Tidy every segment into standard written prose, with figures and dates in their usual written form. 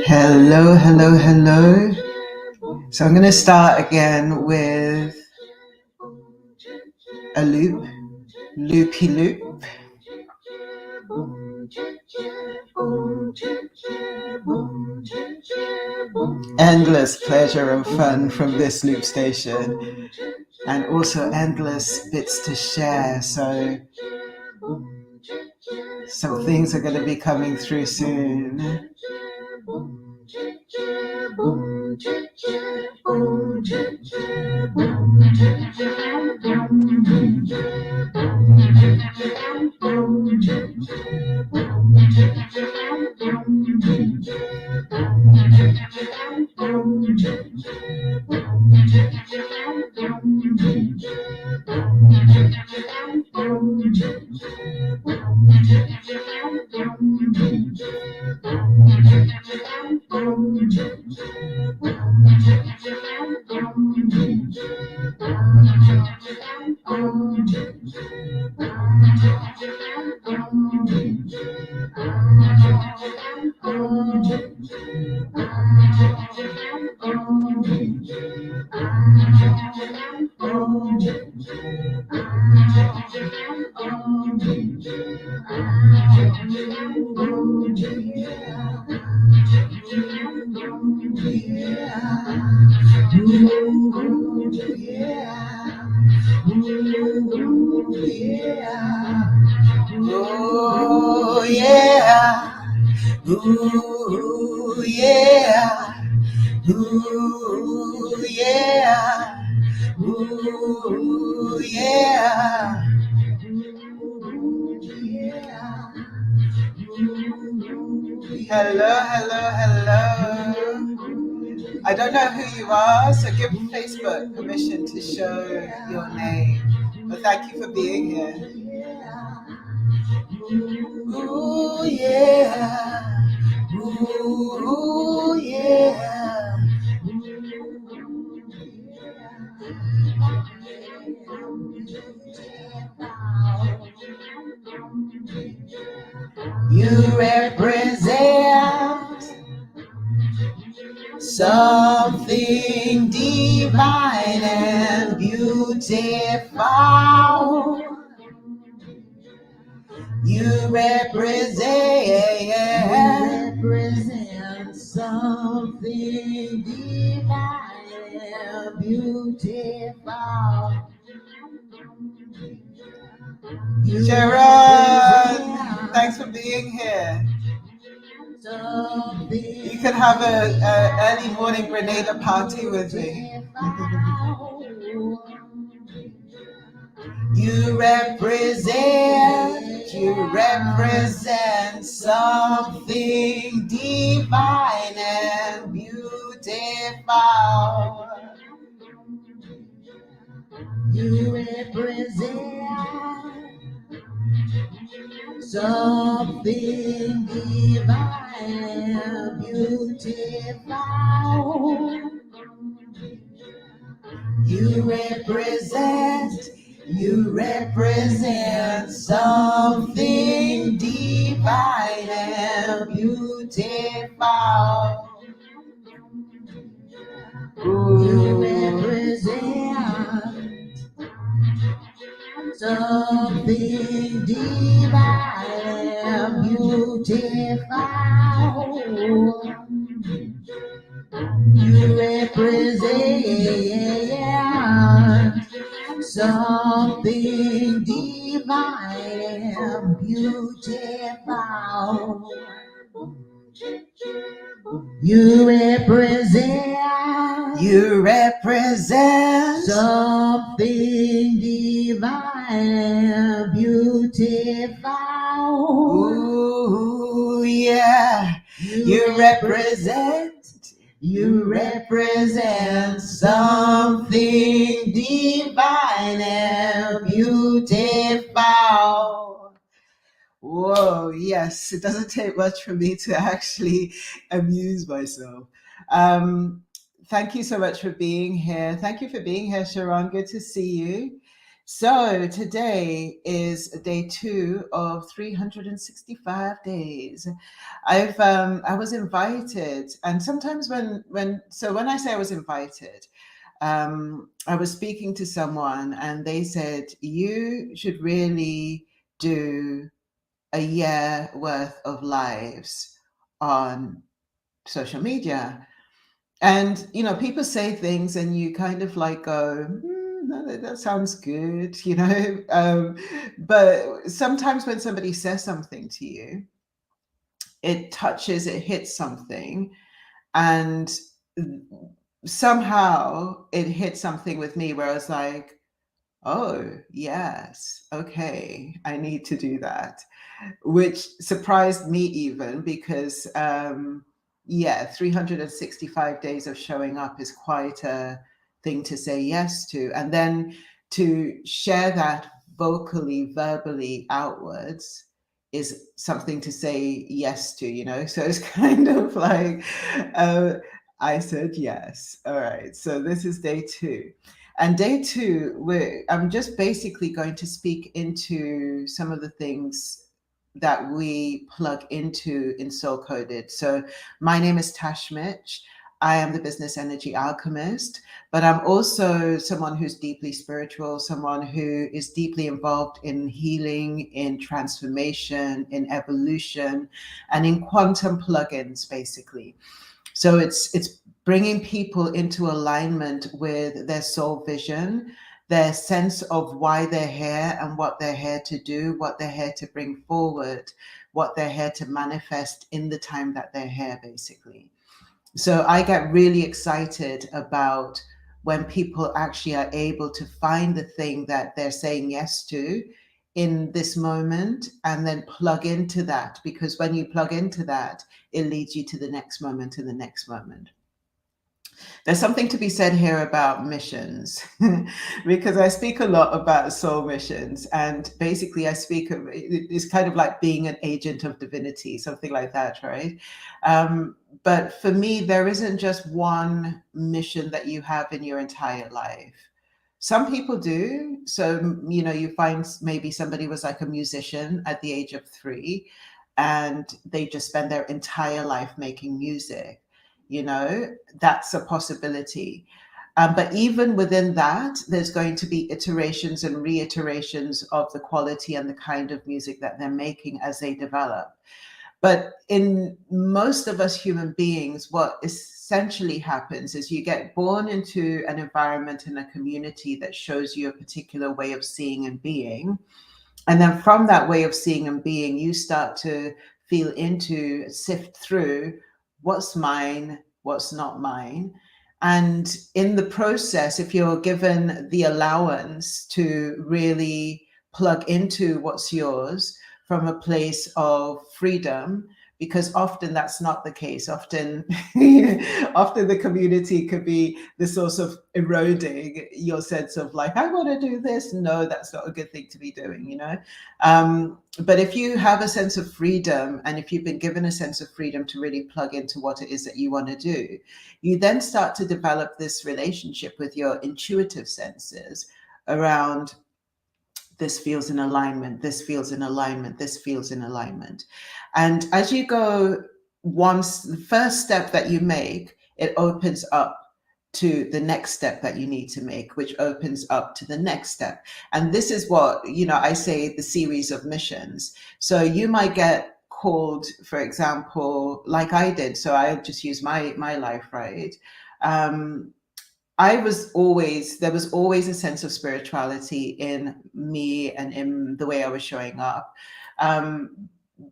Hello, hello, hello. So I'm going to start again with a loop, loopy loop. Endless pleasure and fun from this loop station, and also endless bits to share. So some things are going to be coming through soon. Oh yeah, ooh yeah, ooh yeah, ooh yeah, ooh yeah. Hello, hello, hello. I don't know who you are, so give Facebook permission to show your name. But thank you for being here. Ooh yeah, ooh yeah. You represent something divine and beautiful. You represent something divine and beautiful. Sharon, thanks for being here. You can have a early morning Grenada party with me. You represent something divine and beautiful. You represent something divine and beautiful. You represent something divine and beautiful. You represent something divine and beautiful. You represent something divine and beautiful. You represent something divine and beautiful. Ooh, yeah. You represent something divine and beautiful. Whoa, yes, it doesn't take much for me to actually amuse myself. Thank you so much for being here. Thank you for being here, Sharon. Good to see you. So today is day 2 of 365 days. I was invited, and sometimes when I say I was invited, I was speaking to someone and they said you should really do a year worth of lives on social media. And people say things and you kind of like go, no, that sounds good, but sometimes when somebody says something to you, it hits something, and somehow it hit something with me where I was like, oh yes, okay, I need to do that, which surprised me even because, yeah, 365 days of showing up is quite a thing to say yes to. And then to share that vocally, verbally outwards is something to say yes to. So it's kind of like, uh, I said yes. All right. So this is day 2. And day 2, I'm just basically going to speak into some of the things that we plug into in Soul Coded. So my name is Tash Mitch. I am the business energy alchemist, but I'm also someone who's deeply spiritual, someone who is deeply involved in healing, in transformation, in evolution, and in quantum plugins, basically. So it's bringing people into alignment with their soul vision, their sense of why they're here and what they're here to do, what they're here to bring forward, what they're here to manifest in the time that they're here, basically. So I get really excited about when people actually are able to find the thing that they're saying yes to in this moment and then plug into that, because when you plug into that, it leads you to the next moment and the next moment. There's something to be said here about missions because I speak a lot about soul missions, and basically I speak of it's kind of like being an agent of divinity, something like that, right? But for me, there isn't just one mission that you have in your entire life. Some people do. So, you find maybe somebody was like a musician at the age of 3 and they just spend their entire life making music. That's a possibility. But even within that, there's going to be iterations and reiterations of the quality and the kind of music that they're making as they develop. But in most of us human beings, what essentially happens is you get born into an environment and a community that shows you a particular way of seeing and being. And then from that way of seeing and being, you start to feel into, sift through what's mine, what's not mine. And in the process, if you're given the allowance to really plug into what's yours from a place of freedom, because often that's not the case. Often, often the community could be the source of eroding your sense of like, I want to do this. No, that's not a good thing to be doing. But if you have a sense of freedom, and if you've been given a sense of freedom to really plug into what it is that you want to do, you then start to develop this relationship with your intuitive senses around, this feels in alignment, this feels in alignment, this feels in alignment. And as you go, once the first step that you make, it opens up to the next step that you need to make, which opens up to the next step. And this is what, I say the series of missions. So you might get called, for example, like I did. So I just use my life, right? There was always a sense of spirituality in me and in the way I was showing up.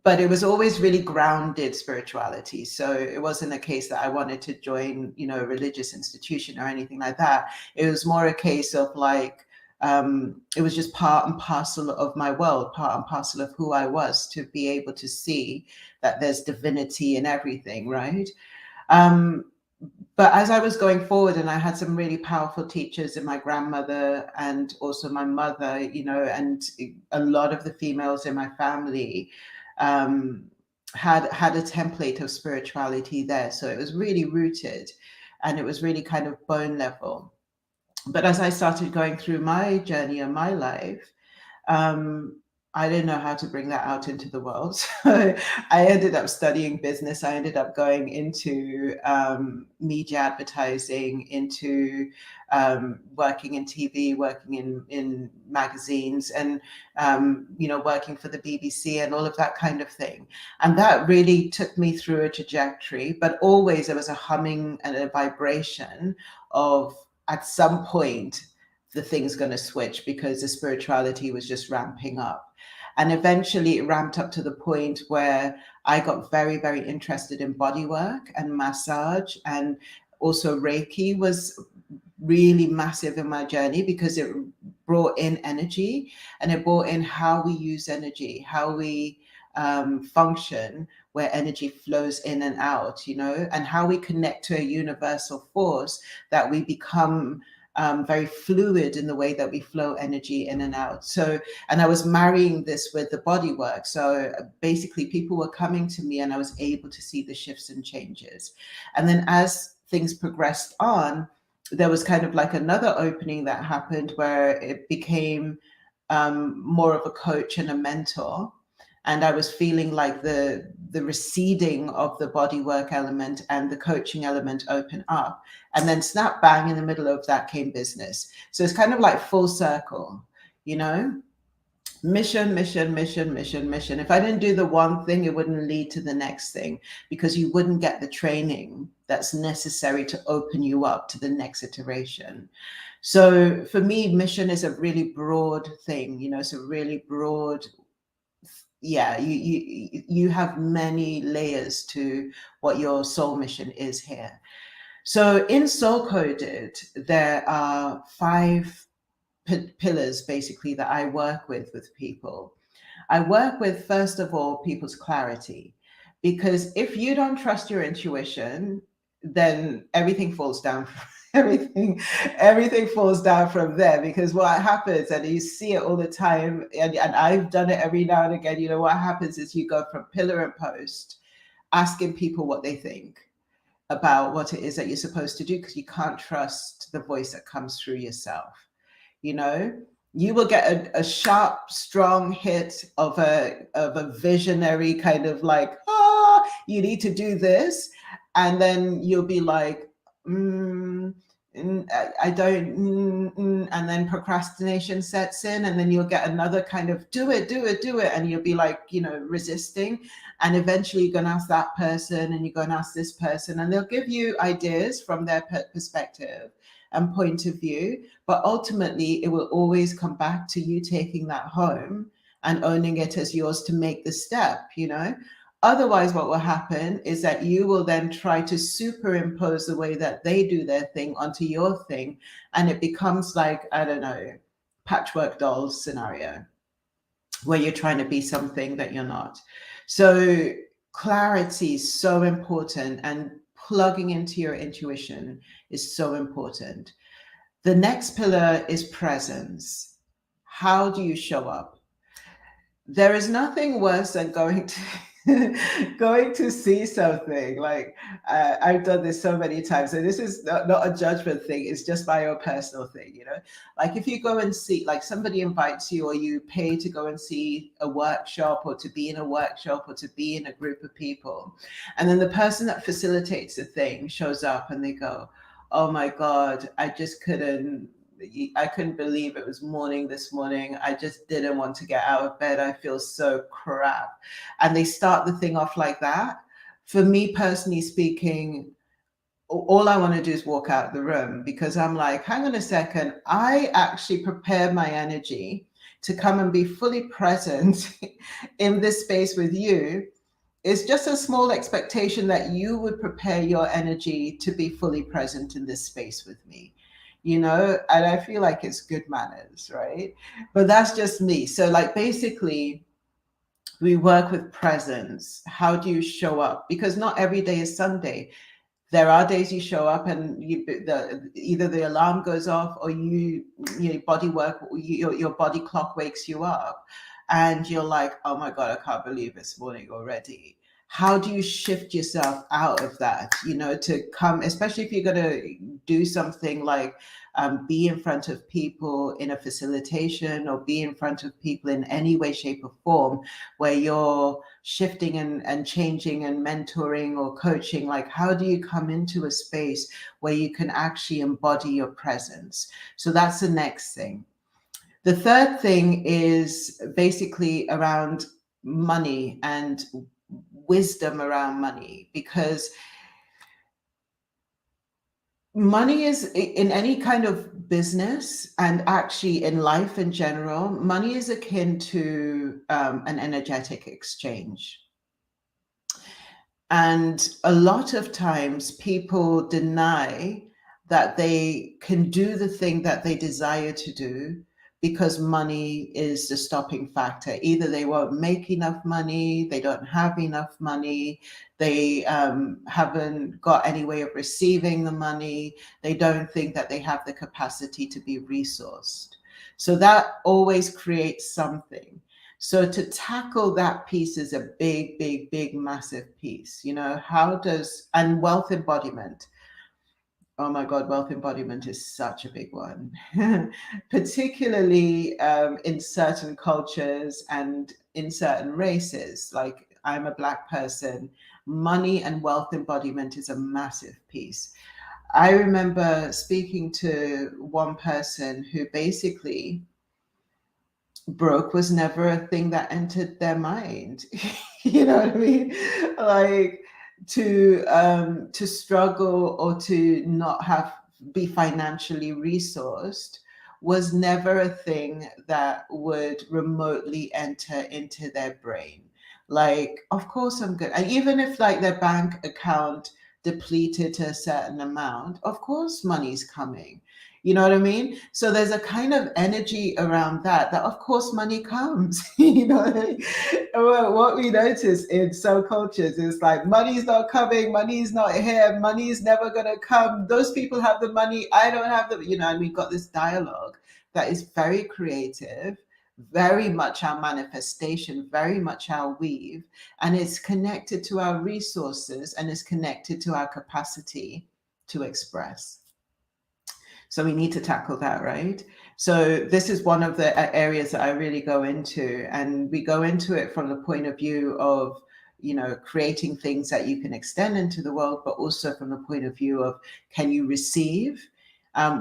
But it was always really grounded spirituality. So it wasn't a case that I wanted to join, a religious institution or anything like that. It was more a case of like, it was just part and parcel of my world, part and parcel of who I was, to be able to see that there's divinity in everything, right? But as I was going forward, and I had some really powerful teachers in my grandmother and also my mother, and a lot of the females in my family had a template of spirituality there. So it was really rooted, and it was really kind of bone level. But as I started going through my journey and my life, um, I didn't know how to bring that out into the world. So I ended up studying business. I ended up going into media advertising, into working in TV, working in magazines, and working for the BBC and all of that kind of thing. And that really took me through a trajectory. But always there was a humming and a vibration of, at some point, the thing's going to switch, because the spirituality was just ramping up. And eventually it ramped up to the point where I got very, very interested in body work and massage. And also Reiki was really massive in my journey, because it brought in energy, and it brought in how we use energy, how we function, where energy flows in and out, and how we connect to a universal force, that we become very fluid in the way that we flow energy in and out. So, and I was marrying this with the body work. So basically people were coming to me and I was able to see the shifts and changes. And then as things progressed on, there was kind of like another opening that happened, where it became more of a coach and a mentor. And I was feeling like the receding of the bodywork element and the coaching element open up. And then snap bang, in the middle of that came business. So it's kind of like full circle, you know? Mission, mission, mission, mission, mission. If I didn't do the one thing, it wouldn't lead to the next thing, because you wouldn't get the training that's necessary to open you up to the next iteration. So for me, mission is a really broad thing, it's a really broad, yeah, you have many layers to what your soul mission is here. So in Soul Coded, there are 5 pillars basically that I work with people. I work with, first of all, people's clarity, because if you don't trust your intuition, then everything falls down. Everything falls down from there, because what happens, and you see it all the time, and I've done it every now and again, what happens is you go from pillar and post, asking people what they think about what it is that you're supposed to do, because you can't trust the voice that comes through yourself. You will get a sharp, strong hit of a visionary kind of like, you need to do this. And then you'll be like, I don't, and then procrastination sets in, and then you'll get another kind of do it. And you'll be like, resisting. And eventually you're going to ask that person, and you're going to ask this person, and they'll give you ideas from their perspective and point of view. But ultimately, it will always come back to you taking that home and owning it as yours to make the step, Otherwise, what will happen is that you will then try to superimpose the way that they do their thing onto your thing. And it becomes like, I don't know, patchwork dolls scenario, where you're trying to be something that you're not. So clarity is so important, and plugging into your intuition is so important. The next pillar is presence. How do you show up? There is nothing worse than going to see something. Like I've done this so many times, and this is not a judgment thing, it's just my own personal thing. Like if you go and see, like somebody invites you, or you pay to go and see a workshop, or to be in a workshop, or to be in a group of people, and then the person that facilitates the thing shows up and they go, oh my God, I couldn't believe it was morning this morning. I just didn't want to get out of bed. I feel so crap. And they start the thing off like that. For me personally speaking, all I want to do is walk out the room, because I'm like, hang on a second. I actually prepared my energy to come and be fully present in this space with you. It's just a small expectation that you would prepare your energy to be fully present in this space with me, and I feel like it's good manners, right? But that's just me. So like basically we work with presence. How do you show up? Because not every day is Sunday. There are days you show up and either the alarm goes off, or your body work, your body clock wakes you up, and you're like, oh my God, I can't believe it's morning already. How do you shift yourself out of that, to come, especially if you're going to do something like be in front of people in a facilitation, or be in front of people in any way, shape, or form where you're shifting and changing and mentoring or coaching. Like, how do you come into a space where you can actually embody your presence? So that's the next thing. The third thing is basically around money and wisdom around money, because money is, in any kind of business and actually in life in general, money is akin to an energetic exchange. And a lot of times people deny that they can do the thing that they desire to do because money is the stopping factor. Either they won't make enough money, they don't have enough money, they haven't got any way of receiving the money, they don't think that they have the capacity to be resourced. So that always creates something. So to tackle that piece is a big, big, big, massive piece. You know, how does, and wealth embodiment. Oh my God, wealth embodiment is such a big one, particularly in certain cultures and in certain races. Like, I'm a Black person. Money and wealth embodiment is a massive piece. I remember speaking to one person who basically, broke was never a thing that entered their mind. You know what I mean? Like, to struggle or to not have, be financially resourced was never a thing that would remotely enter into their brain. Like, of course I'm good. And even if like their bank account depleted to a certain amount, of course money's coming. You know what I mean? So there's a kind of energy around that of course money comes. You know what I mean? Well, what we notice in some cultures is like, money's not coming, money's not here, money's never gonna come. Those people have the money, I don't have the, you know, and we've got this dialogue that is very creative, very much our manifestation, very much our weave, and it's connected to our resources and it's connected to our capacity to express. So we need to tackle that, right? So this is one of the areas that I really go into, and we go into it from the point of view of, you know, creating things that you can extend into the world, but also from the point of view of, can you receive?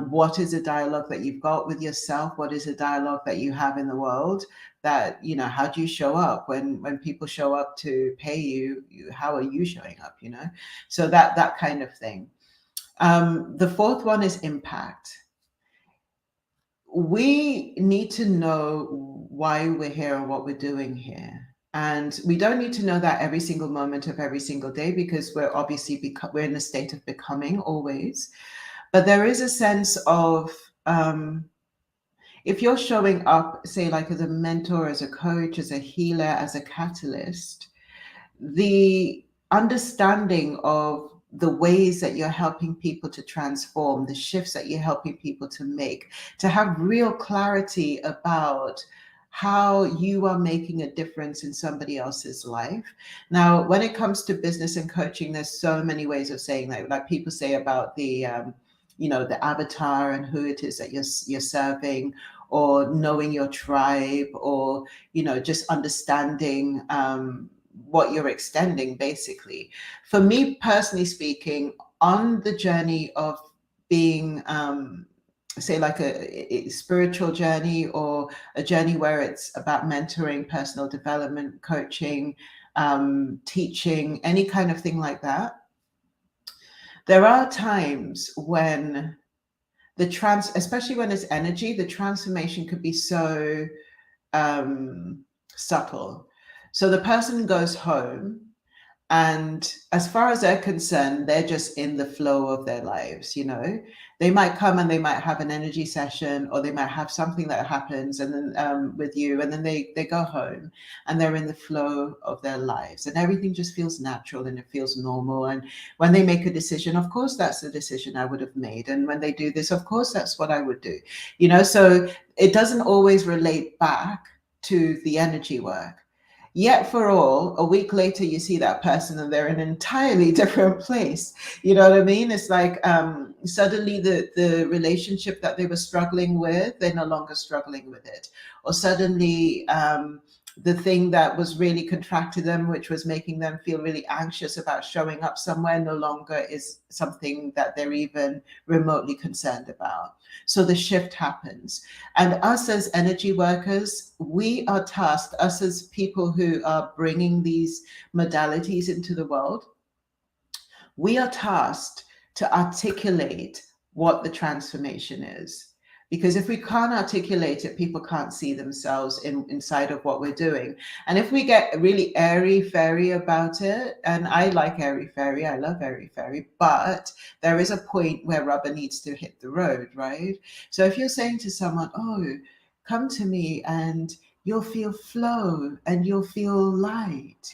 What is a dialogue that you've got with yourself? What is a dialogue that you have in the world? That, you know, how do you show up when people show up to pay you? How are you showing up? You know, so that kind of thing. The fourth one is impact. We need to know why we're here and what we're doing here. And we don't need to know that every single moment of every single day, because we're obviously we're in a state of becoming always. But there is a sense of, if you're showing up, say, like as a mentor, as a coach, as a healer, as a catalyst, the understanding of the ways that you're helping people to transform, the shifts that you're helping people to make, to have real clarity about how you are making a difference in somebody else's life. Now, when it comes to business and coaching, there's so many ways of saying that. Like people say about the, you know, the avatar and who it is that you're serving, or knowing your tribe, or, you know, just understanding what you're extending, basically. For me, personally speaking, on the journey of being, say, like a spiritual journey, or a journey where it's about mentoring, personal development, coaching, teaching, any kind of thing like that, there are times when especially when it's energy, the transformation could be so subtle. So the person goes home, and as far as they're concerned, they're just in the flow of their lives. You know, they might come and they might have an energy session, or they might have something that happens, and then with you, and then they go home and they're in the flow of their lives, and everything just feels natural and it feels normal. And when they make a decision, of course, that's the decision I would have made. And when they do this, of course, that's what I would do. You know, so it doesn't always relate back to the energy work. Yet for all, a week later, you see that person and they're in an entirely different place. You know what I mean? It's like suddenly the relationship that they were struggling with, they're no longer struggling with it. Or suddenly the thing that was really contracting them, which was making them feel really anxious about showing up somewhere, no longer is something that they're even remotely concerned about. So the shift happens. And us as energy workers, we are tasked, us as people who are bringing these modalities into the world, we are tasked to articulate what the transformation is. Because if we can't articulate it, people can't see themselves inside of what we're doing. And if we get really airy fairy about it, and I like airy fairy, I love airy fairy, but there is a point where rubber needs to hit the road, right? So if you're saying to someone, oh, come to me and you'll feel flow and you'll feel light,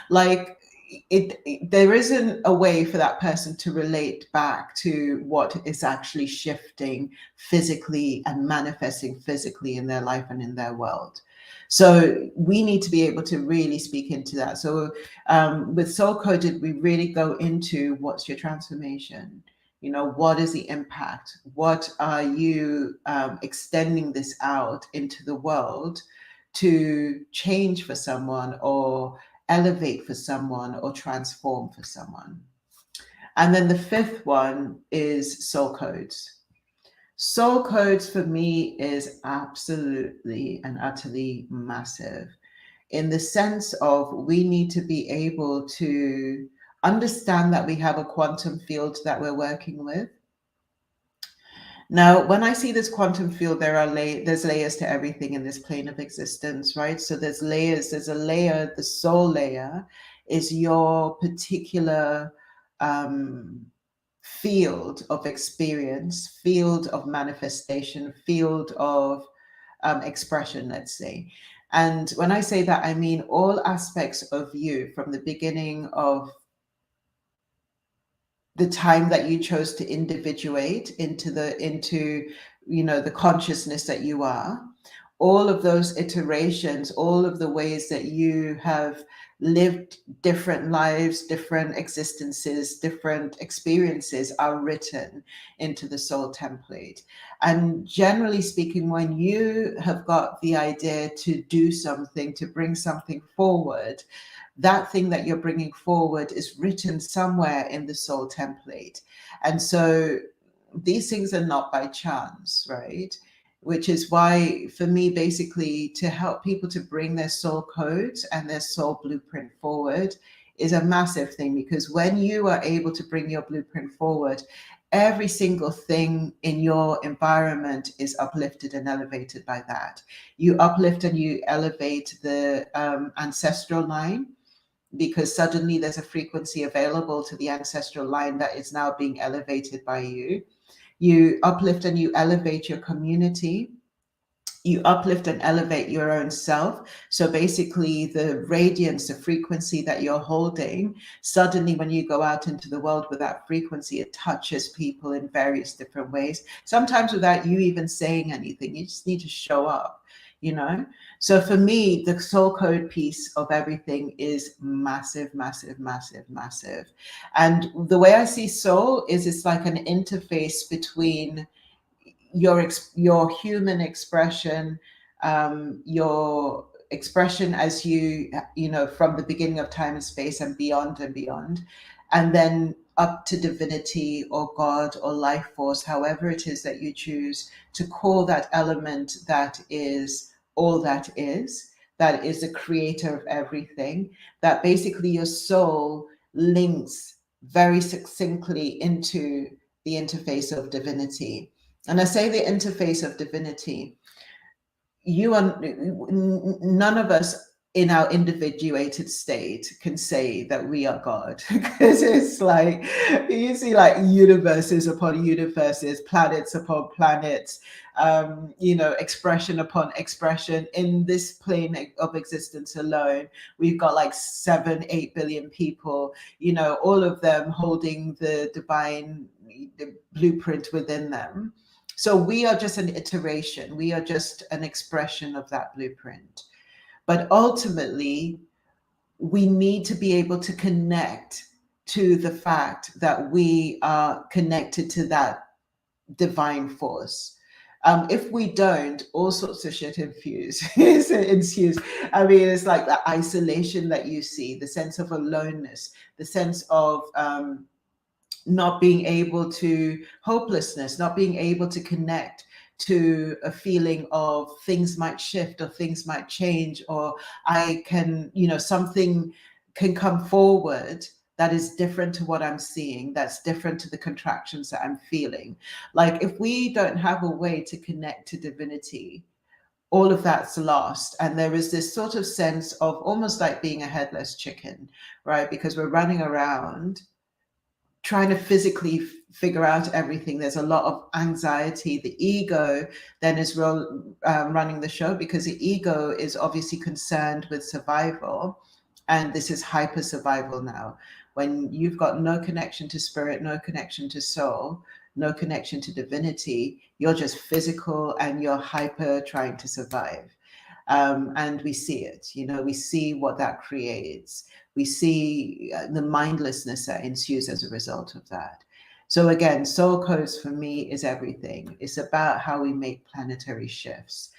like there isn't a way for that person to relate back to what is actually shifting physically and manifesting physically in their life and in their world. So we need to be able to really speak into that. So with Soul Coded, we really go into what's your transformation? What is the impact? What are you extending this out into the world to change for someone, or elevate for someone, or transform for someone? And then the fifth one is soul codes. Soul codes for me is absolutely and utterly massive, in the sense of we need to be able to understand that we have a quantum field that we're working with. Now, when I see this quantum field, there's layers to everything in this plane of existence, right? So there's layers. There's a layer, the soul layer is your particular field of experience, field of manifestation, field of expression, let's say. And when I say that, I mean all aspects of you from the beginning of the time that you chose to individuate into the consciousness that you are, all of those iterations, all of the ways that you have lived different lives, different existences, different experiences are written into the soul template. And generally speaking, when you have got the idea to do something, to bring something forward, that thing that you're bringing forward is written somewhere in the soul template. And so these things are not by chance, right? Which is why, for me, basically, to help people to bring their soul codes and their soul blueprint forward is a massive thing, because when you are able to bring your blueprint forward, every single thing in your environment is uplifted and elevated by that. You uplift and you elevate the ancestral line, because suddenly there's a frequency available to the ancestral line that is now being elevated by you. You uplift and you elevate your community. You uplift and elevate your own self. So basically, the radiance, the frequency that you're holding, suddenly when you go out into the world with that frequency, it touches people in various different ways, sometimes without you even saying anything. You just need to show up, you know? So for me, the soul code piece of everything is massive, massive, massive, massive. And the way I see soul is it's like an interface between your human expression, your expression as from the beginning of time and space and beyond, and then up to divinity or God or life force, however it is that you choose to call that element that is all that is the creator of everything, that basically your soul links very succinctly into the interface of divinity. And I say the interface of divinity, none of us in our individuated state can say that we are God, because it's like you see like universes upon universes, planets upon planets, expression upon expression. In this plane of existence alone, we've got like 7-8 billion people, all of them holding the divine blueprint within them. So we are just an iteration. We are just an expression of that blueprint. But ultimately, we need to be able to connect to the fact that we are connected to that divine force. If we don't, all sorts of shit ensues. I mean, it's like the isolation that you see, the sense of aloneness, the sense of not being able to, hopelessness, not being able to connect to a feeling of things might shift or things might change, or I can, something can come forward that is different to what I'm seeing, that's different to the contractions that I'm feeling. Like, if we don't have a way to connect to divinity, all of that's lost. And there is this sort of sense of almost like being a headless chicken, right? Because we're running around trying to physically figure out everything. There's a lot of anxiety. The ego then is running the show, because the ego is obviously concerned with survival. And this is hyper survival now. When you've got no connection to spirit, no connection to soul, no connection to divinity, you're just physical and you're hyper trying to survive. And we see it, we see what that creates. We see the mindlessness that ensues as a result of that. So again, soul codes for me is everything. It's about how we make planetary shifts.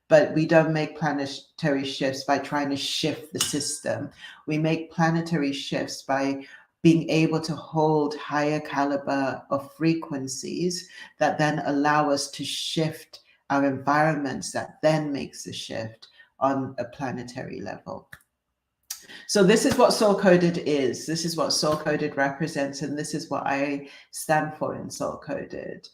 But we don't make planetary shifts by trying to shift the system. We make planetary shifts by being able to hold higher caliber of frequencies that then allow us to shift our environments, that then makes the shift on a planetary level. So this is what soul coded is. This is what soul coded represents, and this is what I stand for in soul coded.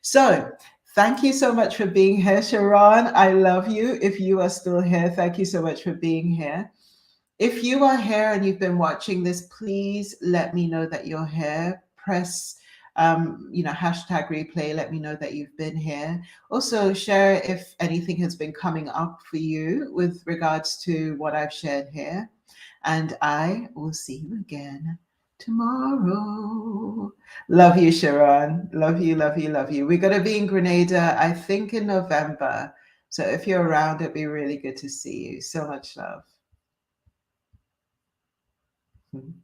So thank you so much for being here, Sharon. I love you. If you are still here, thank you so much for being here. If you are here and you've been watching this, please let me know that you're here. Press hashtag replay, let me know that you've been here. Also share if anything has been coming up for you with regards to what I've shared here. And I will see you again tomorrow. Love you, Sharon. Love you, love you, love you. We're going to be in Grenada, I think, in November. So if you're around, it'd be really good to see you. So much love.